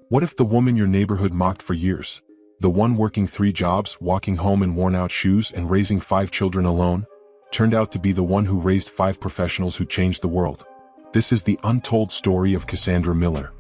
What if the woman your neighborhood mocked for years, the one working 3 jobs, walking home in worn-out shoes and raising 5 children alone, turned out to be the one who raised 5 professionals who changed the world? This is the untold story of Cassandra Miller,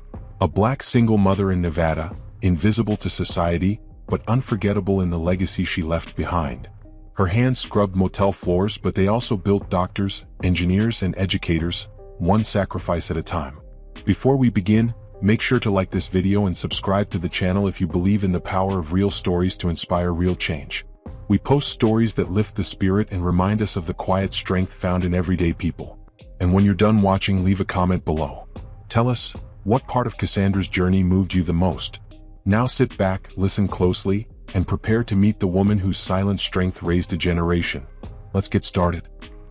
a black single mother in Nevada, invisible to society, but unforgettable in the legacy she left behind. Her hands scrubbed motel floors, but they also built doctors, engineers, and educators, one sacrifice at a time. Before we begin, make sure to like this video and subscribe to the channel if you believe in the power of real stories to inspire real change. We post stories that lift the spirit and remind us of the quiet strength found in everyday people. And when you're done watching, leave a comment below. Tell us, what part of Cassandra's journey moved you the most? Now sit back, listen closely, and prepare to meet the woman whose silent strength raised a generation. Let's get started.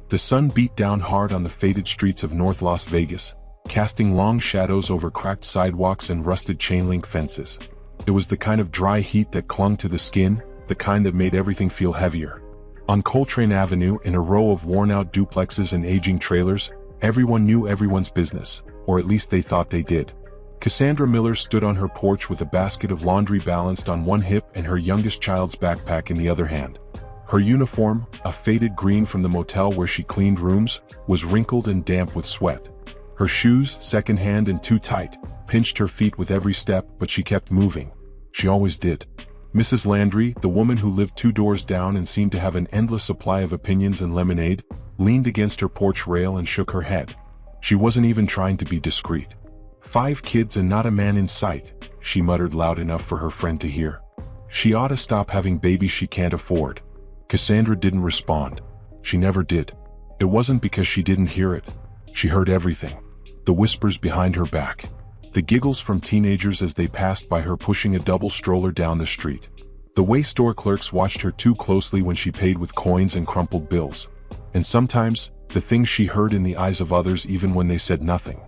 The sun beat down hard on the faded streets of North Las Vegas, casting long shadows over cracked sidewalks and rusted chain-link fences. It was the kind of dry heat that clung to the skin, the kind that made everything feel heavier. On Coltrane Avenue, in a row of worn-out duplexes and aging trailers, everyone knew everyone's business, or at least they thought they did. Cassandra Miller stood on her porch with a basket of laundry balanced on one hip and her youngest child's backpack in the other hand. Her uniform, a faded green from the motel where she cleaned rooms, was wrinkled and damp with sweat. Her shoes, secondhand and too tight, pinched her feet with every step, but she kept moving. She always did. Mrs. Landry, the woman who lived 2 doors down and seemed to have an endless supply of opinions and lemonade, leaned against her porch rail and shook her head. She wasn't even trying to be discreet. 5 kids and not a man in sight, she muttered loud enough for her friend to hear. She ought to stop having babies she can't afford. Cassandra didn't respond. She never did. It wasn't because she didn't hear it. She heard everything. The whispers behind her back. The giggles from teenagers as they passed by her pushing a double stroller down the street. The way store clerks watched her too closely when she paid with coins and crumpled bills. And sometimes, the things she heard in the eyes of others even when they said nothing.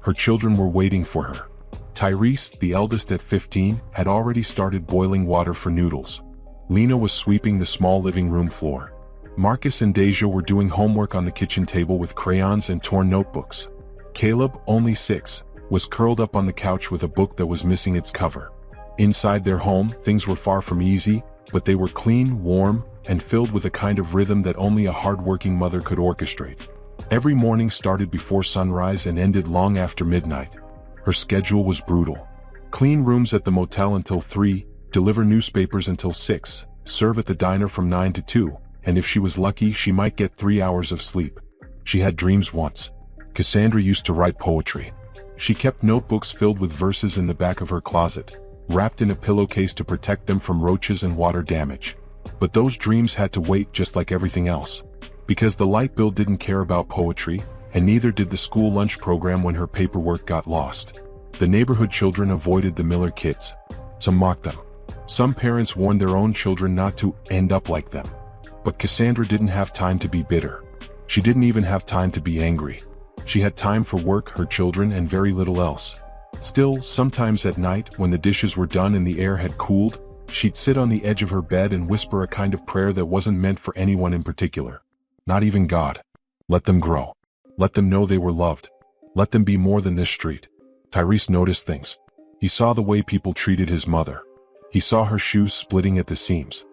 Her children were waiting for her. Tyrese, the eldest at 15, had already started boiling water for noodles. Lena was sweeping the small living room floor. Marcus and Deja were doing homework on the kitchen table with crayons and torn notebooks. Caleb, only 6, was curled up on the couch with a book that was missing its cover. Inside their home, things were far from easy, but they were clean, warm, and filled with a kind of rhythm that only a hardworking mother could orchestrate. Every morning started before sunrise and ended long after midnight. Her schedule was brutal. Clean rooms at the motel until 3, deliver newspapers until 6, serve at the diner from 9 to 2, and if she was lucky she might get 3 hours of sleep. She had dreams once. Cassandra used to write poetry. She kept notebooks filled with verses in the back of her closet, wrapped in a pillowcase to protect them from roaches and water damage. But those dreams had to wait just like everything else. Because the light bill didn't care about poetry, and neither did the school lunch program when her paperwork got lost. The neighborhood children avoided the Miller kids. Some mocked them. Some parents warned their own children not to end up like them. But Cassandra didn't have time to be bitter. She didn't even have time to be angry. She had time for work, her children, and very little else. Still, sometimes at night, when the dishes were done and the air had cooled, she'd sit on the edge of her bed and whisper a kind of prayer that wasn't meant for anyone in particular. Not even God. Let them grow. Let them know they were loved. Let them be more than this street. Tyrese noticed things. He saw the way people treated his mother. He saw her shoes splitting at the seams.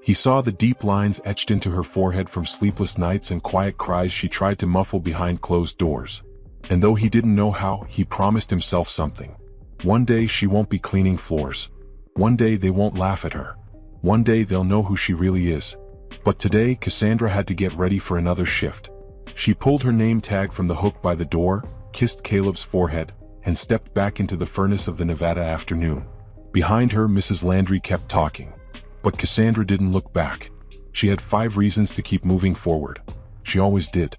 He saw the deep lines etched into her forehead from sleepless nights and quiet cries she tried to muffle behind closed doors. And though he didn't know how, he promised himself something. One day she won't be cleaning floors. One day they won't laugh at her. One day they'll know who she really is. But today, Cassandra had to get ready for another shift. She pulled her name tag from the hook by the door, kissed Caleb's forehead, and stepped back into the furnace of the Nevada afternoon. Behind her, Mrs. Landry kept talking. But Cassandra didn't look back. She had 5 reasons to keep moving forward. She always did.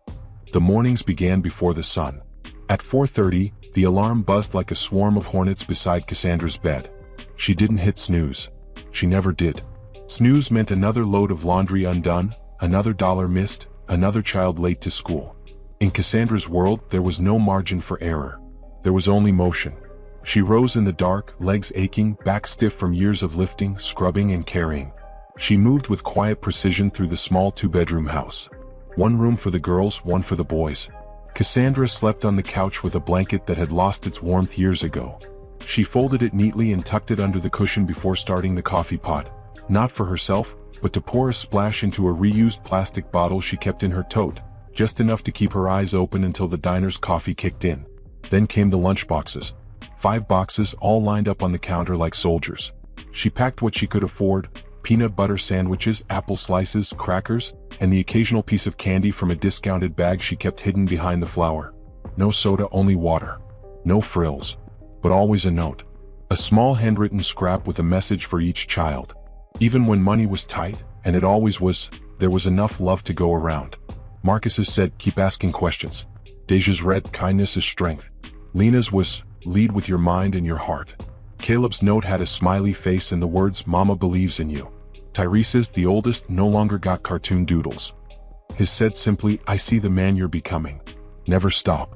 The mornings began before the sun. At 4:30, the alarm buzzed like a swarm of hornets beside Cassandra's bed. She didn't hit snooze. She never did. Snooze meant another load of laundry undone, another dollar missed, another child late to school. In Cassandra's world, there was no margin for error. There was only motion. She rose in the dark, legs aching, back stiff from years of lifting, scrubbing, and carrying. She moved with quiet precision through the small 2-bedroom house. 1 room for the girls, 1 for the boys. Cassandra slept on the couch with a blanket that had lost its warmth years ago. She folded it neatly and tucked it under the cushion before starting the coffee pot, not for herself, but to pour a splash into a reused plastic bottle she kept in her tote, just enough to keep her eyes open until the diner's coffee kicked in. Then came the lunch boxes. 5 boxes all lined up on the counter like soldiers. She packed what she could afford: peanut butter sandwiches, apple slices, crackers, and the occasional piece of candy from a discounted bag she kept hidden behind the flour. No soda, only water. No frills. But always a note. A small handwritten scrap with a message for each child. Even when money was tight, and it always was, there was enough love to go around. Marcus's said, "Keep asking questions." Deja's read, "Kindness is strength." Lena's was, "Lead with your mind and your heart." Caleb's note had a smiley face and the words, "Mama believes in you." Tyrese's, the oldest, no longer got cartoon doodles. His said simply, "I see the man you're becoming. Never stop."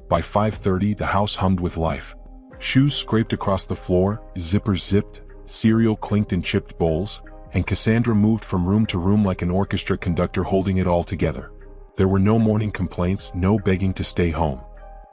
By 5:30 the house hummed with life. Shoes scraped across the floor, zippers zipped, cereal clinked in chipped bowls, and Cassandra moved from room to room like an orchestra conductor holding it all together. There were no morning complaints, no begging to stay home.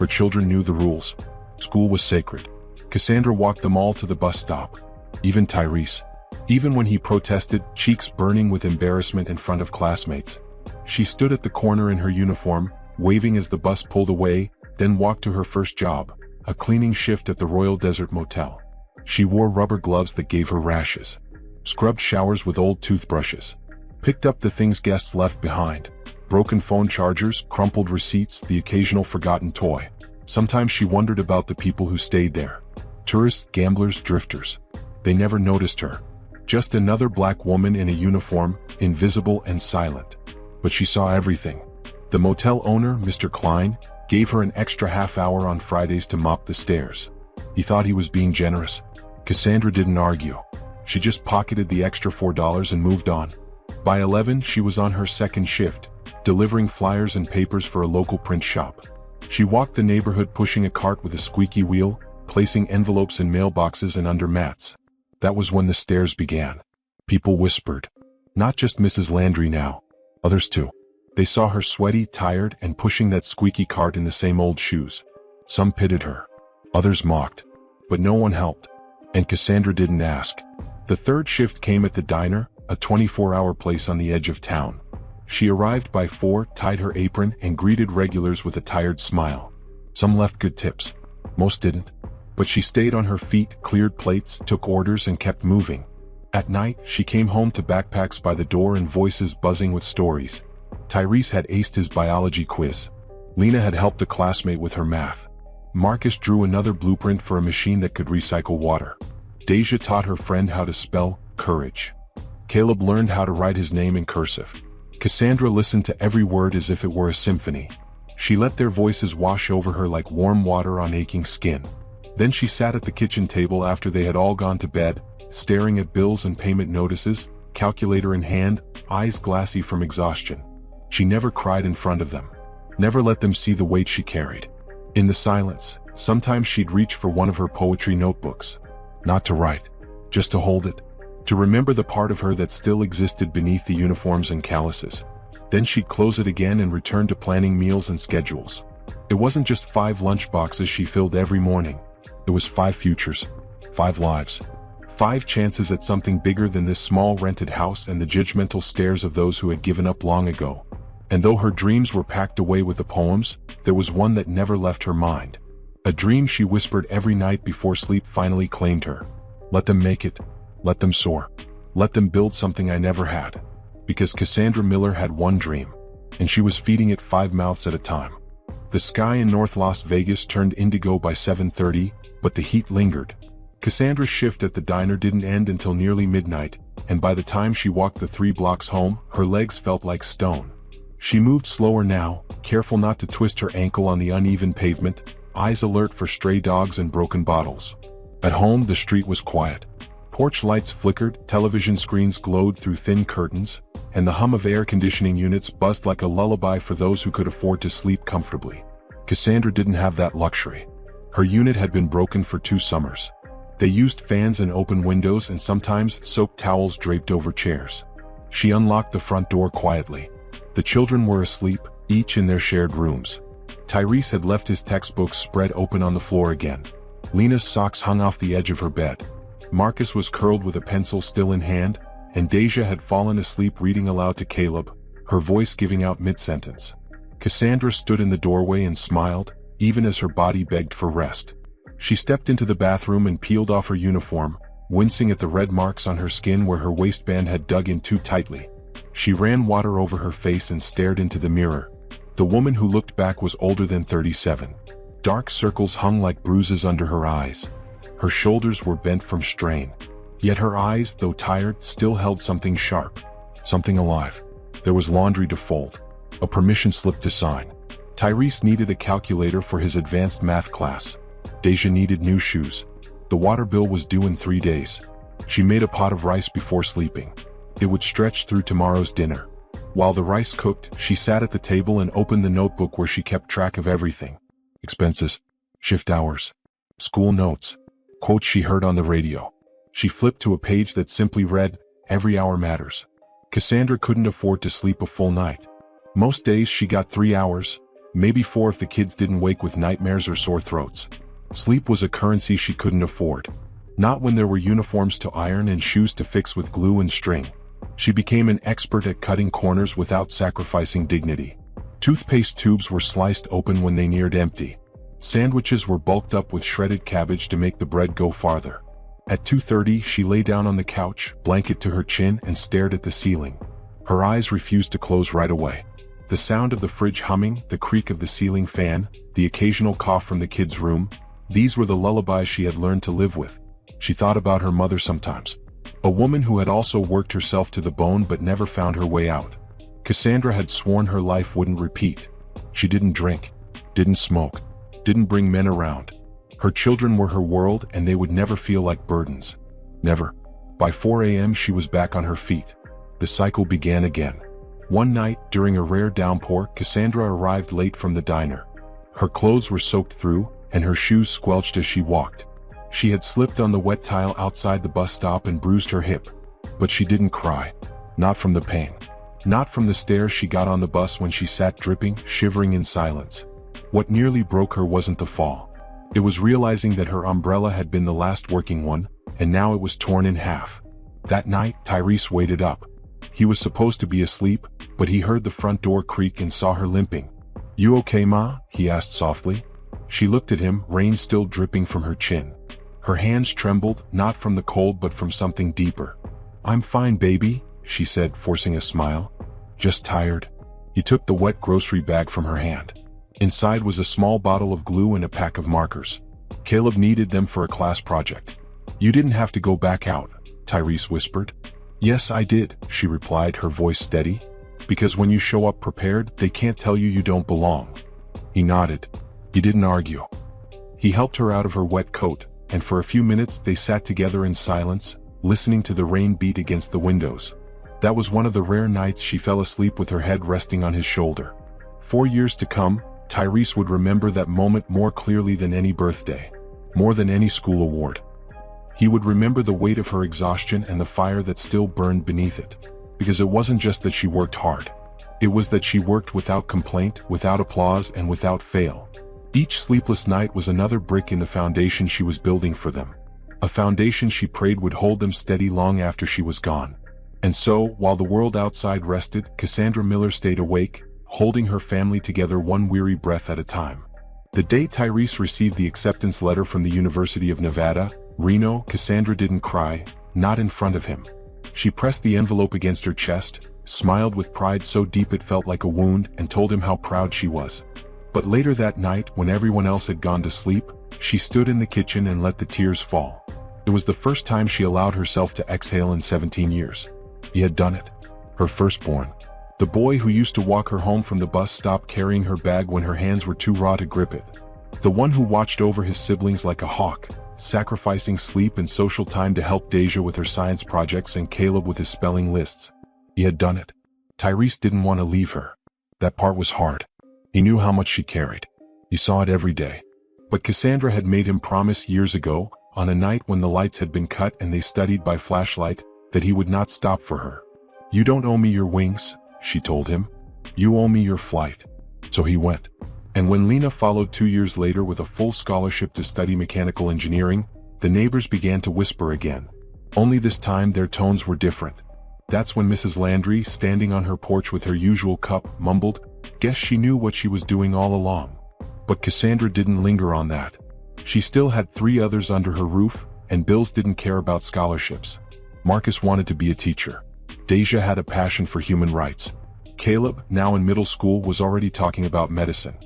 Her children knew the rules. School was sacred. Cassandra walked them all to the bus stop. Even Tyrese. Even when he protested, cheeks burning with embarrassment in front of classmates. She stood at the corner in her uniform, waving as the bus pulled away, then walked to her first job, a cleaning shift at the Royal Desert Motel. She wore rubber gloves that gave her rashes. Scrubbed showers with old toothbrushes. Picked up the things guests left behind. Broken phone chargers, crumpled receipts, the occasional forgotten toy. Sometimes she wondered about the people who stayed there. Tourists, gamblers, drifters. They never noticed her. Just another black woman in a uniform, invisible and silent. But she saw everything. The motel owner, Mr. Klein, gave her an extra half hour on Fridays to mop the stairs. He thought he was being generous. Cassandra didn't argue. She just pocketed the extra $4 and moved on. By 11, she was on her second shift, delivering flyers and papers for a local print shop. She walked the neighborhood pushing a cart with a squeaky wheel, placing envelopes in mailboxes and under mats. That was when the stares began. People whispered. Not just Mrs. Landry now. Others too. They saw her sweaty, tired, and pushing that squeaky cart in the same old shoes. Some pitied her. Others mocked. But no one helped. And Cassandra didn't ask. The third shift came at the diner, a 24-hour place on the edge of town. She arrived by 4, tied her apron, and greeted regulars with a tired smile. Some left good tips. Most didn't. But she stayed on her feet, cleared plates, took orders, and kept moving. At night, she came home to backpacks by the door and voices buzzing with stories. Tyrese had aced his biology quiz. Lena had helped a classmate with her math. Marcus drew another blueprint for a machine that could recycle water. Deja taught her friend how to spell courage. Caleb learned how to write his name in cursive. Cassandra listened to every word as if it were a symphony. She let their voices wash over her like warm water on aching skin. Then she sat at the kitchen table after they had all gone to bed, staring at bills and payment notices, calculator in hand, eyes glassy from exhaustion. She never cried in front of them. Never let them see the weight she carried. In the silence, sometimes she'd reach for one of her poetry notebooks. Not to write, just to hold it. To remember the part of her that still existed beneath the uniforms and calluses. Then she'd close it again and return to planning meals and schedules. It wasn't just 5 lunch boxes she filled every morning. It was 5 futures, 5 lives, 5 chances at something bigger than this small rented house and the judgmental stares of those who had given up long ago. And though her dreams were packed away with the poems, there was one that never left her mind. A dream she whispered every night before sleep finally claimed her. Let them make it. Let them soar. Let them build something I never had. Because Cassandra Miller had one dream, and she was feeding it 5 mouths at a time. The sky in North Las Vegas turned indigo by 7:30, but the heat lingered. Cassandra's shift at the diner didn't end until nearly midnight, and by the time she walked the 3 blocks home, her legs felt like stone. She moved slower now, careful not to twist her ankle on the uneven pavement, eyes alert for stray dogs and broken bottles. At home, the street was quiet. Porch lights flickered, television screens glowed through thin curtains, and the hum of air conditioning units buzzed like a lullaby for those who could afford to sleep comfortably. Cassandra didn't have that luxury. Her unit had been broken for 2 summers. They used fans and open windows and sometimes soaked towels draped over chairs. She unlocked the front door quietly. The children were asleep, each in their shared rooms. Tyrese had left his textbooks spread open on the floor again. Lena's socks hung off the edge of her bed. Marcus was curled with a pencil still in hand, and Deja had fallen asleep reading aloud to Caleb, her voice giving out mid-sentence. Cassandra stood in the doorway and smiled, even as her body begged for rest. She stepped into the bathroom and peeled off her uniform, wincing at the red marks on her skin where her waistband had dug in too tightly. She ran water over her face and stared into the mirror. The woman who looked back was older than 37. Dark circles hung like bruises under her eyes. Her shoulders were bent from strain. Yet her eyes, though tired, still held something sharp. Something alive. There was laundry to fold. A permission slip to sign. Tyrese needed a calculator for his advanced math class. Deja needed new shoes. The water bill was due in 3 days. She made a pot of rice before sleeping. It would stretch through tomorrow's dinner. While the rice cooked, she sat at the table and opened the notebook where she kept track of everything. Expenses, shift hours, school notes, quotes she heard on the radio. She flipped to a page that simply read, "Every hour matters." Cassandra couldn't afford to sleep a full night. Most days she got 3 hours, maybe 4 if the kids didn't wake with nightmares or sore throats. Sleep was a currency she couldn't afford. Not when there were uniforms to iron and shoes to fix with glue and string. She became an expert at cutting corners without sacrificing dignity. Toothpaste tubes were sliced open when they neared empty. Sandwiches were bulked up with shredded cabbage to make the bread go farther. At 2:30, she lay down on the couch, blanket to her chin, and stared at the ceiling. Her eyes refused to close right away. The sound of the fridge humming, the creak of the ceiling fan, the occasional cough from the kids' room, these were the lullabies she had learned to live with. She thought about her mother sometimes. A woman who had also worked herself to the bone but never found her way out. Cassandra had sworn her life wouldn't repeat. She didn't drink, didn't smoke, didn't bring men around. Her children were her world and they would never feel like burdens. Never. By 4 a.m. she was back on her feet. The cycle began again. One night, during a rare downpour, Cassandra arrived late from the diner. Her clothes were soaked through, and her shoes squelched as she walked. She had slipped on the wet tile outside the bus stop and bruised her hip. But she didn't cry. Not from the pain. Not from the stairs she got on the bus when she sat dripping, shivering in silence. What nearly broke her wasn't the fall. It was realizing that her umbrella had been the last working one, and now it was torn in half. That night, Tyrese waited up. He was supposed to be asleep, but he heard the front door creak and saw her limping. "You okay, Ma?" he asked softly. She looked at him, rain still dripping from her chin. Her hands trembled, not from the cold but from something deeper. "I'm fine, baby," she said, forcing a smile. "Just tired." He took the wet grocery bag from her hand. Inside was a small bottle of glue and a pack of markers. Caleb needed them for a class project. "You didn't have to go back out," Tyrese whispered. "Yes, I did," she replied, her voice steady. "Because when you show up prepared, they can't tell you you don't belong." He nodded. He didn't argue. He helped her out of her wet coat, and for a few minutes they sat together in silence, listening to the rain beat against the windows. That was one of the rare nights she fell asleep with her head resting on his shoulder. 4 years to come, Tyrese would remember that moment more clearly than any birthday, more than any school award. He would remember the weight of her exhaustion and the fire that still burned beneath it. Because it wasn't just that she worked hard. It was that she worked without complaint, without applause, and without fail. Each sleepless night was another brick in the foundation she was building for them. A foundation she prayed would hold them steady long after she was gone. And so, while the world outside rested, Cassandra Miller stayed awake, holding her family together one weary breath at a time. The day Tyrese received the acceptance letter from the University of Nevada, Reno, Cassandra didn't cry, not in front of him. She pressed the envelope against her chest, smiled with pride so deep it felt like a wound, and told him how proud she was. But later that night, when everyone else had gone to sleep, she stood in the kitchen and let the tears fall. It was the first time she allowed herself to exhale in 17 years. He had done it. Her firstborn. The boy who used to walk her home from the bus stop carrying her bag when her hands were too raw to grip it. The one who watched over his siblings like a hawk, sacrificing sleep and social time to help Deja with her science projects and Caleb with his spelling lists. He had done it. Tyrese didn't want to leave her. That part was hard. He knew how much she carried. He saw it every day. But Cassandra had made him promise years ago, on a night when the lights had been cut and they studied by flashlight, that he would not stop for her. "You don't owe me your wings," she told him. "You owe me your flight." So he went. And when Lena followed 2 years later with a full scholarship to study mechanical engineering, the neighbors began to whisper again. Only this time their tones were different. That's when Mrs. Landry, standing on her porch with her usual cup, mumbled, "Guess she knew what she was doing all along." But Cassandra didn't linger on that. She still had 3 others under her roof, and Bills didn't care about scholarships. Marcus wanted to be a teacher. Deja had a passion for human rights. Caleb, now in middle school, was already talking about medicine.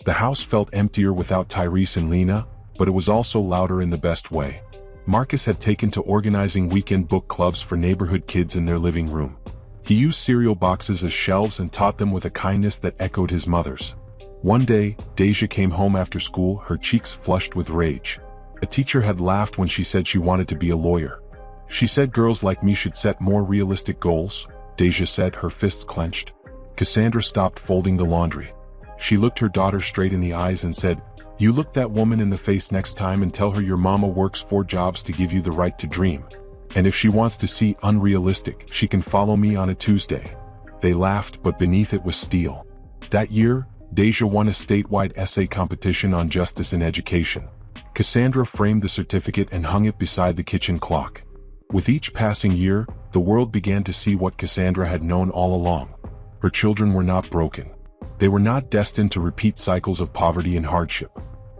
The house felt emptier without Tyrese and Lena, but it was also louder in the best way. Marcus had taken to organizing weekend book clubs for neighborhood kids in their living room. He used cereal boxes as shelves and taught them with a kindness that echoed his mother's. One day, Deja came home after school, her cheeks flushed with rage. A teacher had laughed when she said she wanted to be a lawyer. "She said girls like me should set more realistic goals," Deja said, her fists clenched. Cassandra stopped folding the laundry. She looked her daughter straight in the eyes and said, "You look that woman in the face next time and tell her your mama works 4 jobs to give you the right to dream. And if she wants to see unrealistic, she can follow me on a Tuesday." They laughed, but beneath it was steel. That year, Deja won a statewide essay competition on justice in education. Cassandra framed the certificate and hung it beside the kitchen clock. With each passing year, the world began to see what Cassandra had known all along. Her children were not broken. They were not destined to repeat cycles of poverty and hardship.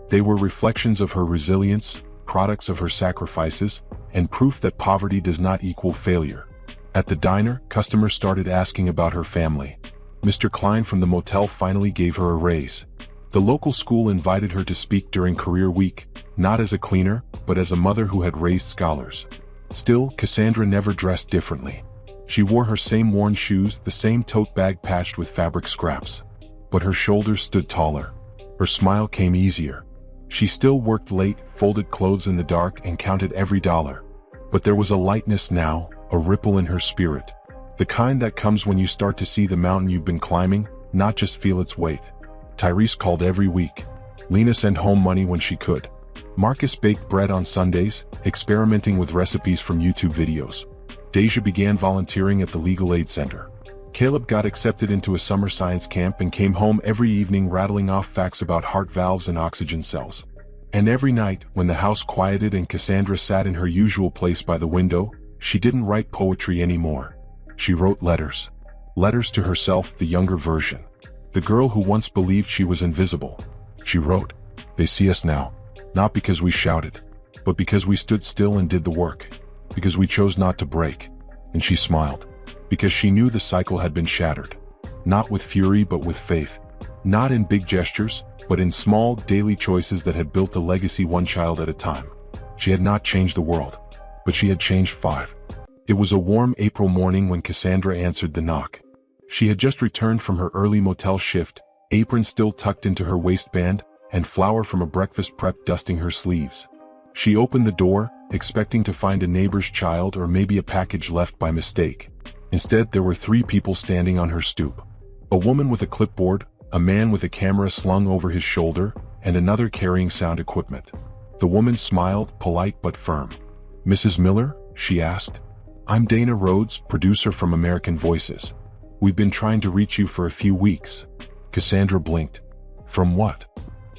They were reflections of her resilience, products of her sacrifices, and proof that poverty does not equal failure. At the diner, customers started asking about her family. Mr. Klein from the motel finally gave her a raise. The local school invited her to speak during Career Week, not as a cleaner, but as a mother who had raised scholars. Still, Cassandra never dressed differently. She wore her same worn shoes, the same tote bag patched with fabric scraps. But her shoulders stood taller. Her smile came easier. She still worked late, folded clothes in the dark, and counted every dollar. But there was a lightness now, a ripple in her spirit. The kind that comes when you start to see the mountain you've been climbing, not just feel its weight. Tyrese called every week. Lena sent home money when she could. Marcus baked bread on Sundays, experimenting with recipes from YouTube videos. Deja began volunteering at the Legal Aid Center. Caleb got accepted into a summer science camp and came home every evening rattling off facts about heart valves and oxygen cells. And every night, when the house quieted and Cassandra sat in her usual place by the window, she didn't write poetry anymore. She wrote letters. Letters to herself, the younger version. The girl who once believed she was invisible. She wrote, "They see us now, not because we shouted, but because we stood still and did the work. Because we chose not to break." And she smiled. Because she knew the cycle had been shattered. Not with fury, but with faith. Not in big gestures, but in small, daily choices that had built a legacy, one child at a time. She had not changed the world, but she had changed 5. It was a warm April morning when Cassandra answered the knock. She had just returned from her early motel shift, apron still tucked into her waistband, and flour from a breakfast prep dusting her sleeves. She opened the door, expecting to find a neighbor's child or maybe a package left by mistake. Instead, there were 3 people standing on her stoop. A woman with a clipboard, a man with a camera slung over his shoulder, and another carrying sound equipment. The woman smiled, polite but firm. "Mrs. Miller?" she asked. "I'm Dana Rhodes, producer from American Voices. We've been trying to reach you for a few weeks." Cassandra blinked. "From what?"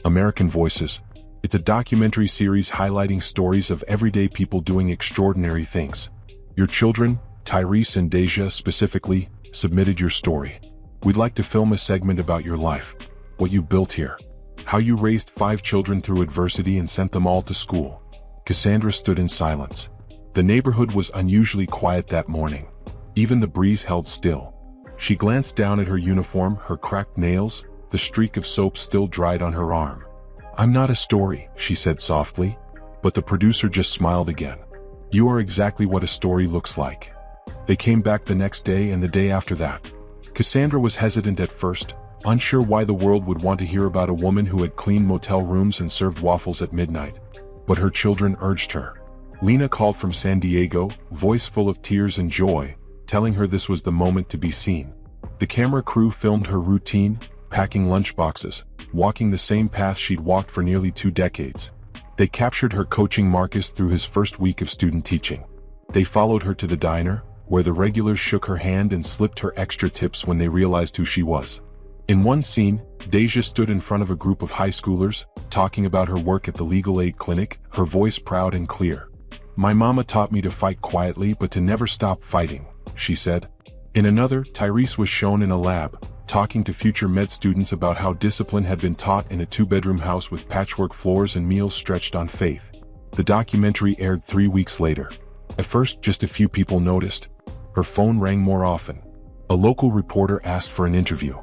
"American Voices. It's a documentary series highlighting stories of everyday people doing extraordinary things. Your children, Tyrese and Deja specifically, submitted your story. We'd like to film a segment about your life, what you've built here, how you raised 5 children through adversity and sent them all to school." Cassandra stood in silence. The neighborhood was unusually quiet that morning. Even the breeze held still. She glanced down at her uniform, her cracked nails, the streak of soap still dried on her arm. "I'm not a story," she said softly, but the producer just smiled again. "You are exactly what a story looks like." They came back the next day and the day after that. Cassandra was hesitant at first, unsure why the world would want to hear about a woman who had cleaned motel rooms and served waffles at midnight. But her children urged her. Lena called from San Diego, voice full of tears and joy, telling her this was the moment to be seen. The camera crew filmed her routine, packing lunchboxes, walking the same path she'd walked for nearly 2 decades. They captured her coaching Marcus through his first week of student teaching. They followed her to the diner, where the regulars shook her hand and slipped her extra tips when they realized who she was. In one scene, Deja stood in front of a group of high schoolers, talking about her work at the legal aid clinic, her voice proud and clear. "My mama taught me to fight quietly but to never stop fighting," she said. In another, Tyrese was shown in a lab, talking to future med students about how discipline had been taught in a two-bedroom house with patchwork floors and meals stretched on faith. The documentary aired 3 weeks later. At first, just a few people noticed. Her phone rang more often. A local reporter asked for an interview.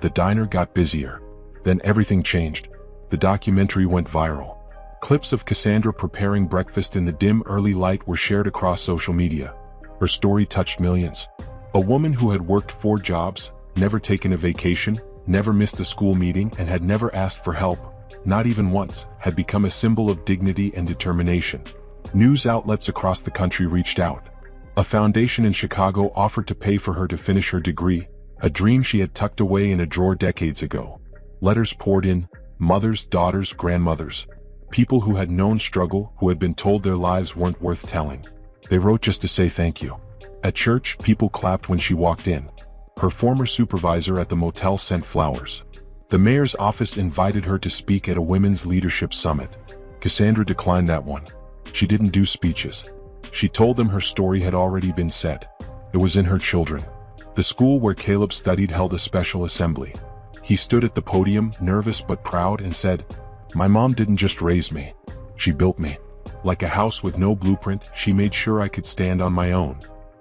The diner got busier. Then everything changed. The documentary went viral. Clips of Cassandra preparing breakfast in the dim early light were shared across social media. Her story touched millions. A woman who had worked 4 jobs, never taken a vacation, never missed a school meeting, and had never asked for help, not even once, had become a symbol of dignity and determination. News outlets across the country reached out. A foundation in Chicago offered to pay for her to finish her degree, a dream she had tucked away in a drawer decades ago. Letters poured in, mothers, daughters, grandmothers. People who had known struggle, who had been told their lives weren't worth telling. They wrote just to say thank you. At church, people clapped when she walked in. Her former supervisor at the motel sent flowers. The mayor's office invited her to speak at a women's leadership summit. Cassandra declined that one. She didn't do speeches. She told them her story had already been said. It was in her children. The school where Caleb studied held a special assembly. He stood at the podium, nervous but proud, and said, "My mom didn't just raise me. She built me. Like a house with no blueprint, she made sure I could stand on my own."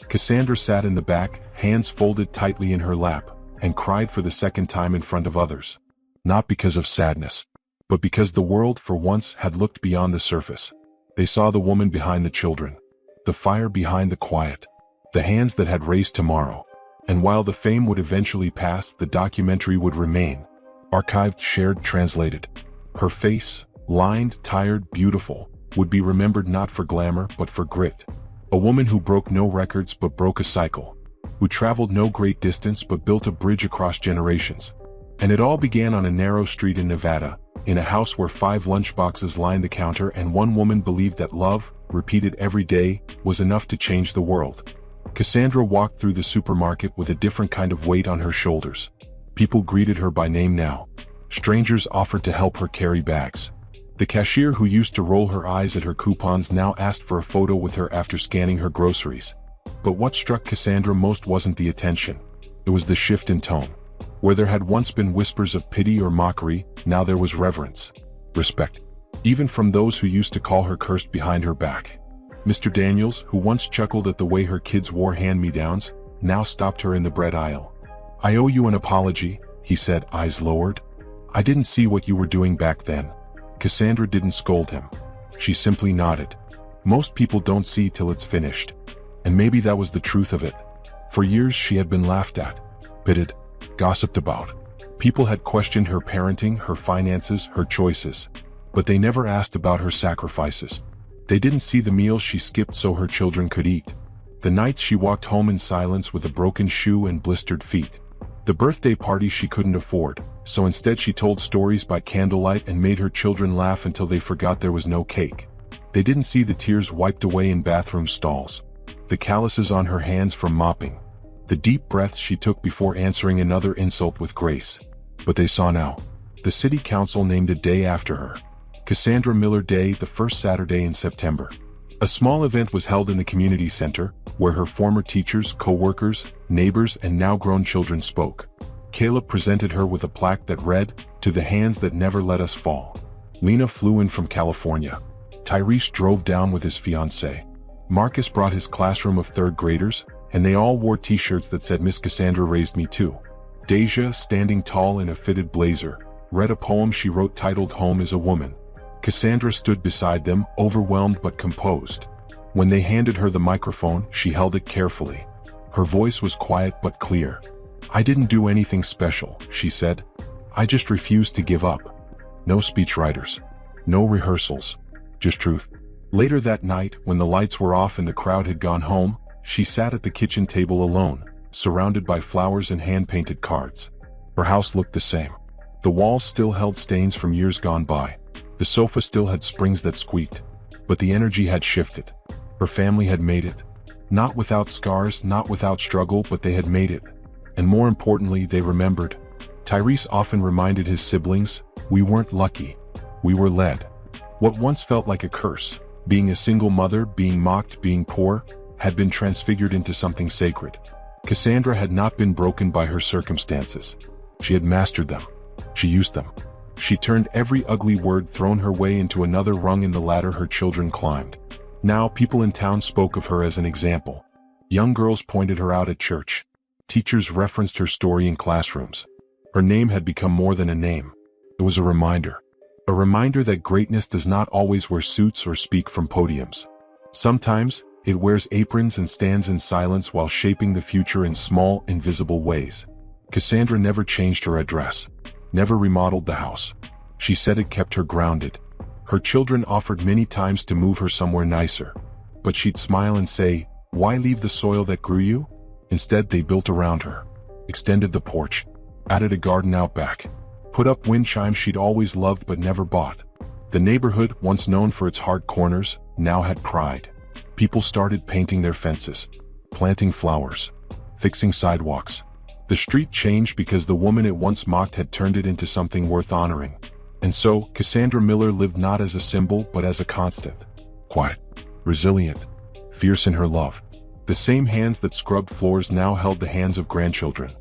Cassandra sat in the back, hands folded tightly in her lap, and cried for the second time in front of others. Not because of sadness, but because the world for once had looked beyond the surface. They saw the woman behind the children, the fire behind the quiet, the hands that had raised tomorrow. And while the fame would eventually pass, the documentary would remain. Archived, shared, translated. Her face, lined, tired, beautiful, would be remembered not for glamour but for grit. A woman who broke no records but broke a cycle. Who traveled no great distance but built a bridge across generations. And it all began on a narrow street in Nevada, in a house where 5 lunchboxes lined the counter and one woman believed that love, repeated every day, was enough to change the world. Cassandra walked through the supermarket with a different kind of weight on her shoulders. People greeted her by name now. Strangers offered to help her carry bags. The cashier who used to roll her eyes at her coupons now asked for a photo with her after scanning her groceries. But what struck Cassandra most wasn't the attention. It was the shift in tone. Where there had once been whispers of pity or mockery, now there was reverence. Respect. Even from those who used to call her cursed behind her back. Mr. Daniels, who once chuckled at the way her kids wore hand-me-downs, now stopped her in the bread aisle. "I owe you an apology," he said, eyes lowered. "I didn't see what you were doing back then." Cassandra didn't scold him. She simply nodded. Most people don't see till it's finished. And maybe that was the truth of it. For years she had been laughed at, pitted, gossiped about. People had questioned her parenting, her finances, her choices. But they never asked about her sacrifices. They didn't see the meals she skipped so her children could eat. The nights she walked home in silence with a broken shoe and blistered feet. The birthday party she couldn't afford, so instead she told stories by candlelight and made her children laugh until they forgot there was no cake. They didn't see the tears wiped away in bathroom stalls. The calluses on her hands from mopping. The deep breaths she took before answering another insult with grace. But they saw now. The city council named a day after her. Cassandra Miller Day, the first Saturday in September. A small event was held in the community center, where her former teachers, co-workers, neighbors, and now-grown children spoke. Caleb presented her with a plaque that read, "To the hands that never let us fall." Lena flew in from California. Tyrese drove down with his fiancée. Marcus brought his classroom of 3rd graders, and they all wore t-shirts that said "Miss Cassandra raised me too." Deja, standing tall in a fitted blazer, read a poem she wrote titled "Home is a Woman." Cassandra stood beside them, overwhelmed but composed. When they handed her the microphone, she held it carefully. Her voice was quiet but clear. "I didn't do anything special," she said. "I just refused to give up. No speechwriters. No rehearsals. Just truth." Later that night, when the lights were off and the crowd had gone home, she sat at the kitchen table alone, surrounded by flowers and hand-painted cards. Her house looked the same. The walls still held stains from years gone by. The sofa still had springs that squeaked. But the energy had shifted. Her family had made it. Not without scars, not without struggle, but they had made it. And more importantly, they remembered. Tyrese often reminded his siblings, "We weren't lucky. We were led." What once felt like a curse, being a single mother, being mocked, being poor, had been transfigured into something sacred. Cassandra had not been broken by her circumstances. She had mastered them. She used them. She turned every ugly word thrown her way into another rung in the ladder her children climbed. Now people in town spoke of her as an example. Young girls pointed her out at church. Teachers referenced her story in classrooms. Her name had become more than a name. It was a reminder. A reminder that greatness does not always wear suits or speak from podiums. Sometimes, it wears aprons and stands in silence while shaping the future in small, invisible ways. Cassandra never changed her address. Never remodeled the house. She said it kept her grounded. Her children offered many times to move her somewhere nicer. But she'd smile and say, "Why leave the soil that grew you?" Instead, they built around her. Extended the porch. Added a garden out back. Put up wind chimes she'd always loved but never bought. The neighborhood, once known for its hard corners, now had pride. People started painting their fences, planting flowers, fixing sidewalks. The street changed because the woman it once mocked had turned it into something worth honoring. And so, Cassandra Miller lived not as a symbol but as a constant. Quiet, resilient, fierce in her love. The same hands that scrubbed floors now held the hands of grandchildren.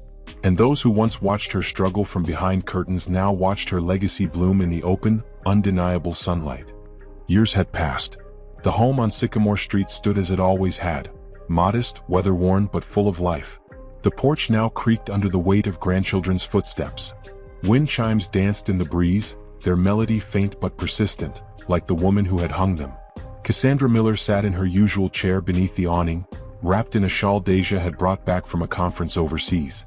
And those who once watched her struggle from behind curtains now watched her legacy bloom in the open, undeniable sunlight. Years had passed. The home on Sycamore Street stood as it always had, modest, weather-worn but full of life. The porch now creaked under the weight of grandchildren's footsteps. Wind chimes danced in the breeze, their melody faint but persistent, like the woman who had hung them. Cassandra Miller sat in her usual chair beneath the awning, wrapped in a shawl Deja had brought back from a conference overseas.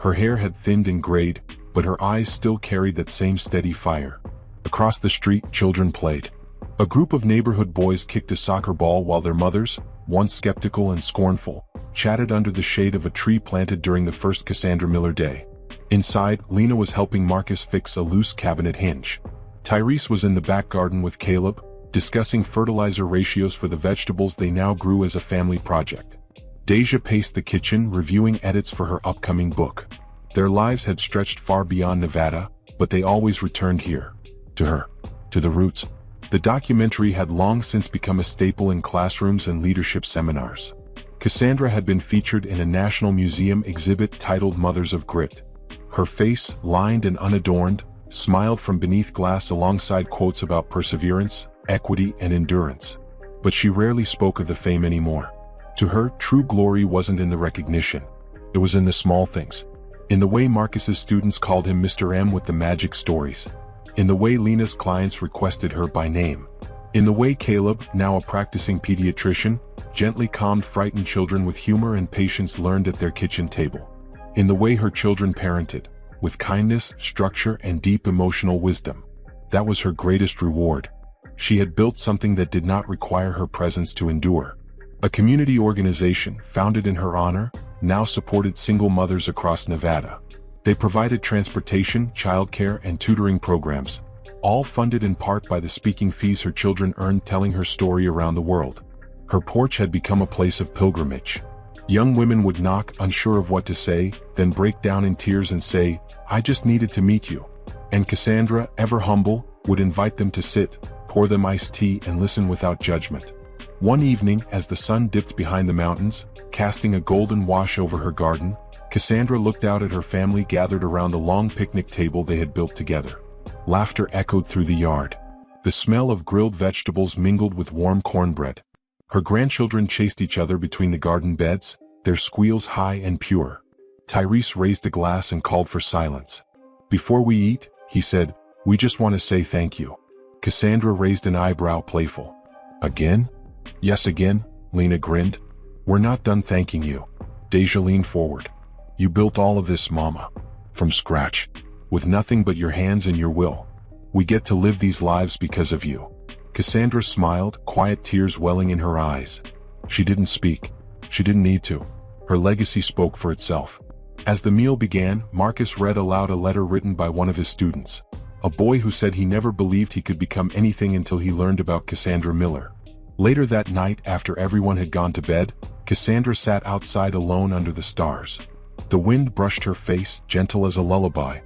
Her hair had thinned and grayed, but her eyes still carried that same steady fire. Across the street, children played. A group of neighborhood boys kicked a soccer ball while their mothers, once skeptical and scornful, chatted under the shade of a tree planted during the first Cassandra Miller Day. Inside, Lena was helping Marcus fix a loose cabinet hinge. Tyrese was in the back garden with Caleb, discussing fertilizer ratios for the vegetables they now grew as a family project. Deja paced the kitchen, reviewing edits for her upcoming book. Their lives had stretched far beyond Nevada, but they always returned here. To her. To the roots. The documentary had long since become a staple in classrooms and leadership seminars. Cassandra had been featured in a National Museum exhibit titled Mothers of Grit. Her face, lined and unadorned, smiled from beneath glass alongside quotes about perseverance, equity, and endurance. But she rarely spoke of the fame anymore. To her, true glory wasn't in the recognition. It was in the small things. In the way Marcus's students called him Mr. M with the magic stories. In the way Lena's clients requested her by name. In the way Caleb, now a practicing pediatrician, gently calmed frightened children with humor and patience learned at their kitchen table. In the way her children parented, with kindness, structure, and deep emotional wisdom. That was her greatest reward. She had built something that did not require her presence to endure. A community organization, founded in her honor, now supported single mothers across Nevada. They provided transportation, childcare, and tutoring programs, all funded in part by the speaking fees her children earned telling her story around the world. Her porch had become a place of pilgrimage. Young women would knock, unsure of what to say, then break down in tears and say, "I just needed to meet you." And Cassandra, ever humble, would invite them to sit, pour them iced tea, and listen without judgment. One evening, as the sun dipped behind the mountains, casting a golden wash over her garden, Cassandra looked out at her family gathered around the long picnic table they had built together. Laughter echoed through the yard. The smell of grilled vegetables mingled with warm cornbread. Her grandchildren chased each other between the garden beds, their squeals high and pure. Tyrese raised a glass and called for silence. "Before we eat," he said, "we just want to say thank you." Cassandra raised an eyebrow, playful. "Again?" "Yes, again," Lena grinned. "We're not done thanking you." Deja leaned forward. "You built all of this, Mama. From scratch. With nothing but your hands and your will. We get to live these lives because of you." Cassandra smiled, quiet tears welling in her eyes. She didn't speak. She didn't need to. Her legacy spoke for itself. As the meal began, Marcus read aloud a letter written by one of his students. A boy who said he never believed he could become anything until he learned about Cassandra Miller. Later that night, after everyone had gone to bed, Cassandra sat outside alone under the stars. The wind brushed her face, gentle as a lullaby,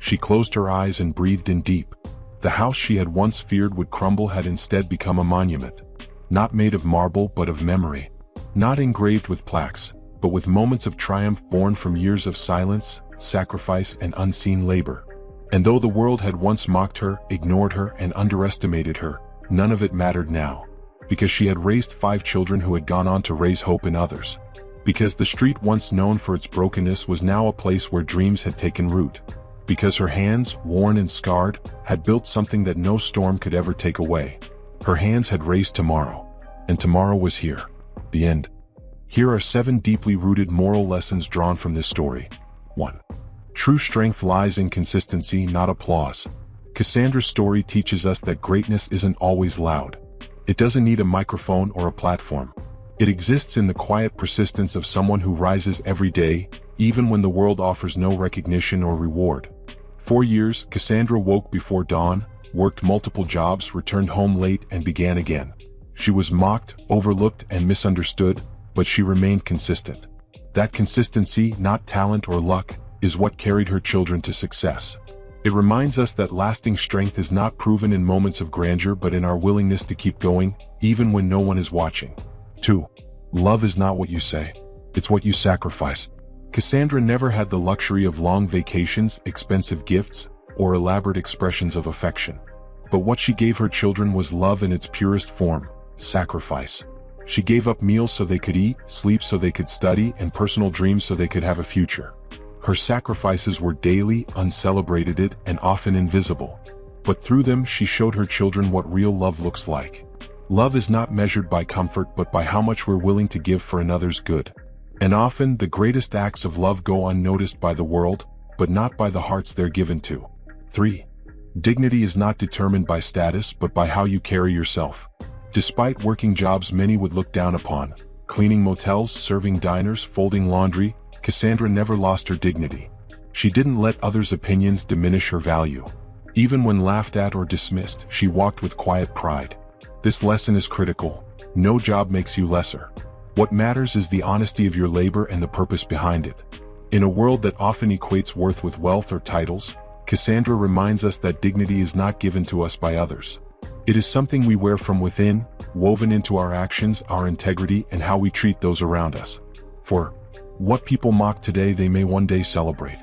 She closed her eyes and breathed in deep. The house she had once feared would crumble had instead become a monument. Not made of marble but of memory. Not engraved with plaques, but with moments of triumph born from years of silence, sacrifice, and unseen labor. And though the world had once mocked her, ignored her, and underestimated her, none of it mattered now. Because she had raised 5 children who had gone on to raise hope in others. Because the street once known for its brokenness was now a place where dreams had taken root. Because her hands, worn and scarred, had built something that no storm could ever take away. Her hands had raised tomorrow. And tomorrow was here. The end. Here are 7 deeply rooted moral lessons drawn from this story. 1. True strength lies in consistency, not applause. Cassandra's story teaches us that greatness isn't always loud. It doesn't need a microphone or a platform. It exists in the quiet persistence of someone who rises every day, even when the world offers no recognition or reward. 4 years, Cassandra woke before dawn, worked multiple jobs, returned home late, and began again. She was mocked, overlooked, and misunderstood, but she remained consistent. That consistency, not talent or luck, is what carried her children to success. It reminds us that lasting strength is not proven in moments of grandeur but in our willingness to keep going, even when no one is watching. 2. Love is not what you say. It's what you sacrifice. Cassandra never had the luxury of long vacations, expensive gifts, or elaborate expressions of affection. But what she gave her children was love in its purest form, sacrifice. She gave up meals so they could eat, sleep so they could study, and personal dreams so they could have a future. Her sacrifices were daily, uncelebrated, and often invisible. But through them she showed her children what real love looks like. Love is not measured by comfort but by how much we're willing to give for another's good. And often the greatest acts of love go unnoticed by the world, but not by the hearts they're given to. 3. Dignity is not determined by status but by how you carry yourself. Despite working jobs many would look down upon, cleaning motels, serving diners, folding laundry, Cassandra never lost her dignity. She didn't let others' opinions diminish her value. Even when laughed at or dismissed, she walked with quiet pride. This lesson is critical. No job makes you lesser. What matters is the honesty of your labor and the purpose behind it. In a world that often equates worth with wealth or titles, Cassandra reminds us that dignity is not given to us by others. It is something we wear from within, woven into our actions, our integrity, and how we treat those around us. 4. What people mock today they may one day celebrate.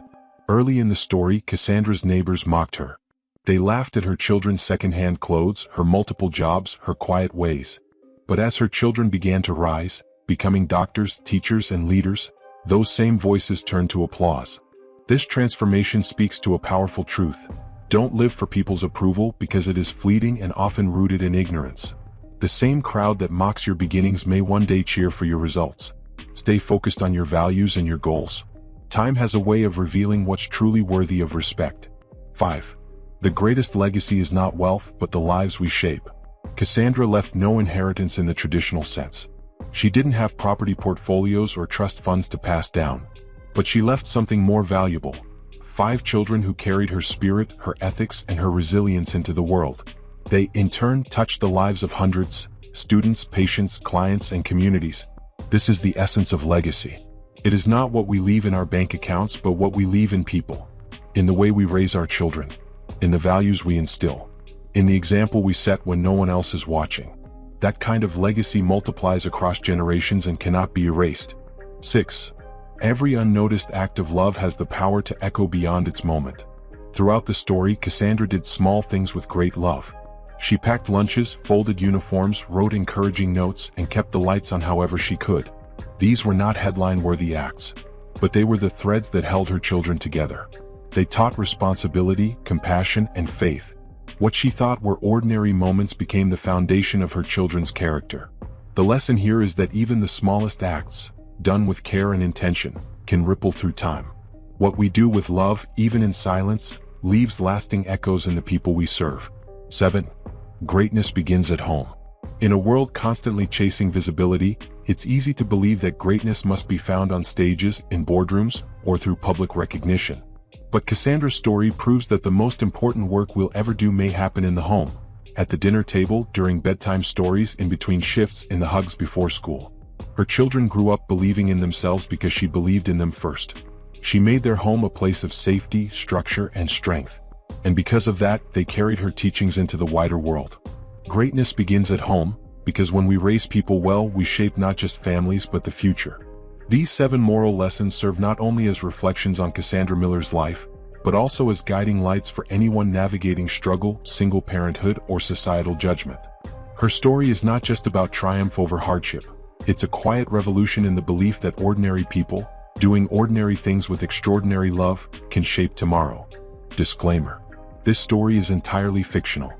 Early in the story, Cassandra's neighbors mocked her. They laughed at her children's second-hand clothes, her multiple jobs, her quiet ways. But as her children began to rise, becoming doctors, teachers, and leaders, those same voices turned to applause. This transformation speaks to a powerful truth. Don't live for people's approval because it is fleeting and often rooted in ignorance. The same crowd that mocks your beginnings may one day cheer for your results. Stay focused on your values and your goals. Time has a way of revealing what's truly worthy of respect. 5. The greatest legacy is not wealth but the lives we shape. Cassandra left no inheritance in the traditional sense. She didn't have property portfolios or trust funds to pass down. But she left something more valuable. 5 children who carried her spirit, her ethics, and her resilience into the world. They, in turn, touched the lives of hundreds, students, patients, clients, and communities. This is the essence of legacy. It is not what we leave in our bank accounts but what we leave in people. In the way we raise our children. In the values we instill. In the example we set when no one else is watching. That kind of legacy multiplies across generations and cannot be erased. 6. Every unnoticed act of love has the power to echo beyond its moment. Throughout the story, Cassandra did small things with great love. She packed lunches, folded uniforms, wrote encouraging notes, and kept the lights on however she could. These were not headline-worthy acts, but they were the threads that held her children together. They taught responsibility, compassion, and faith. What she thought were ordinary moments became the foundation of her children's character. The lesson here is that even the smallest acts, done with care and intention, can ripple through time. What we do with love, even in silence, leaves lasting echoes in the people we serve. 7. Greatness begins at home. In a world constantly chasing visibility, it's easy to believe that greatness must be found on stages, in boardrooms, or through public recognition. But Cassandra's story proves that the most important work we'll ever do may happen in the home, at the dinner table, during bedtime stories, in between shifts, in the hugs before school. Her children grew up believing in themselves because she believed in them first. She made their home a place of safety, structure, and strength. And because of that, they carried her teachings into the wider world. Greatness begins at home, because when we raise people well, we shape not just families but the future. These 7 moral lessons serve not only as reflections on Cassandra Miller's life, but also as guiding lights for anyone navigating struggle, single parenthood, or societal judgment. Her story is not just about triumph over hardship. It's a quiet revolution in the belief that ordinary people, doing ordinary things with extraordinary love, can shape tomorrow. Disclaimer: this story is entirely fictional.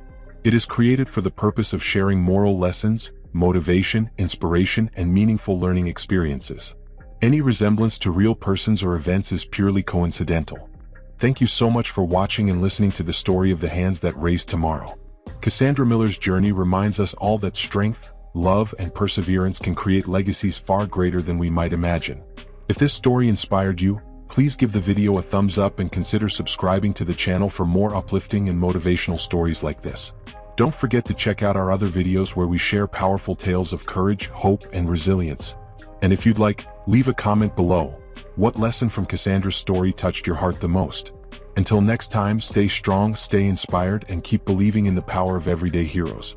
It is created for the purpose of sharing moral lessons, motivation, inspiration, and meaningful learning experiences. Any resemblance to real persons or events is purely coincidental. Thank you so much for watching and listening to the story of the hands that raise tomorrow. Cassandra Miller's journey reminds us all that strength, love, and perseverance can create legacies far greater than we might imagine. If this story inspired you, please give the video a thumbs up and consider subscribing to the channel for more uplifting and motivational stories like this. Don't forget to check out our other videos where we share powerful tales of courage, hope, and resilience. And if you'd like, leave a comment below. What lesson from Cassandra's story touched your heart the most? Until next time, stay strong, stay inspired, and keep believing in the power of everyday heroes.